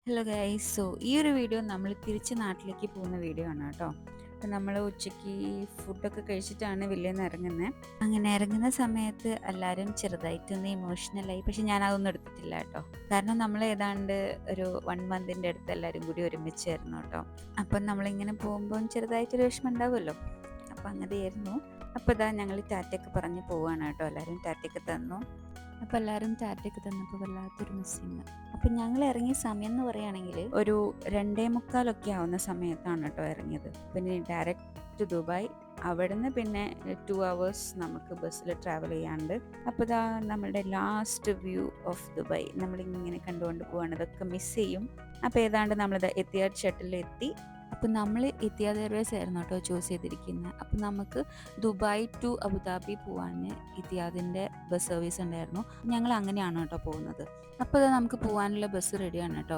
Hello guys. ഈ ഒരു video നമ്മൾ തിരിച്ച് നാട്ടിലേക്ക് പോകുന്ന വീഡിയോ ആണ് കേട്ടോ. അപ്പം നമ്മൾ ഉച്ചയ്ക്ക് ഫുഡൊക്കെ കഴിച്ചിട്ടാണ് വില്ലേന്ന് ഇറങ്ങുന്നത്. അങ്ങനെ ഇറങ്ങുന്ന സമയത്ത് എല്ലാവരും ചെറുതായിട്ടൊന്ന് ഇമോഷണലായി. പക്ഷെ ഞാൻ അതൊന്നും എടുത്തിട്ടില്ല കേട്ടോ. കാരണം നമ്മൾ ഏതാണ്ട് ഒരു 1 മന്തിൻ്റെ അടുത്ത് എല്ലാവരും കൂടി ഒരുമിച്ചായിരുന്നു കേട്ടോ. അപ്പം നമ്മളിങ്ങനെ പോകുമ്പോൾ ചെറുതായിട്ടൊരു വിഷമം ഉണ്ടാവുമല്ലോ. അപ്പം അങ്ങനെയായിരുന്നു. അപ്പോൾ ഇതാ ഞങ്ങൾ ടാറ്റയൊക്കെ പറഞ്ഞ് പോവുകയാണ് കേട്ടോ. എല്ലാവരും ടാറ്റയൊക്കെ തന്നു. അപ്പോൾ എല്ലാവരും ടാറ്റയൊക്കെ തന്നപ്പോൾ വല്ലാത്തൊരു മിസ്സിങ്. അപ്പം ഞങ്ങൾ ഇറങ്ങിയ സമയം എന്ന് പറയുകയാണെങ്കിൽ ഒരു 2:45 ആവുന്ന സമയത്താണ് കേട്ടോ ഇറങ്ങിയത്. പിന്നെ ഡയറക്റ്റ് ദുബായ്, അവിടുന്ന് പിന്നെ 2 hours നമുക്ക് ബസ്സിൽ ട്രാവൽ ചെയ്യാണ്ട്. അപ്പോൾ ഇതാ നമ്മളുടെ ലാസ്റ്റ് വ്യൂ ഓഫ് ദുബായ് നമ്മളിങ്ങനെ കണ്ടുകൊണ്ട് പോവാണ്. ഇതൊക്കെ മിസ് ചെയ്യും. അപ്പോൾ ഏതാണ്ട് നമ്മളിത് എത്തിയാഡ് ഷട്ടിലെത്തി. അപ്പം നമ്മൾ എത്തിയാദ് എയർവേസ് ആയിരുന്നു കേട്ടോ ചൂസ് ചെയ്തിരിക്കുന്നത്. അപ്പം നമുക്ക് ദുബായ് ടു അബുദാബി പോകാൻ ഇത്തിയാദിൻ്റെ ബസ് സർവീസ് ഉണ്ടായിരുന്നു. ഞങ്ങൾ അങ്ങനെയാണ് കേട്ടോ പോകുന്നത്. അപ്പോൾ അത് നമുക്ക് പോകാനുള്ള ബസ് റെഡിയാണ് കേട്ടോ.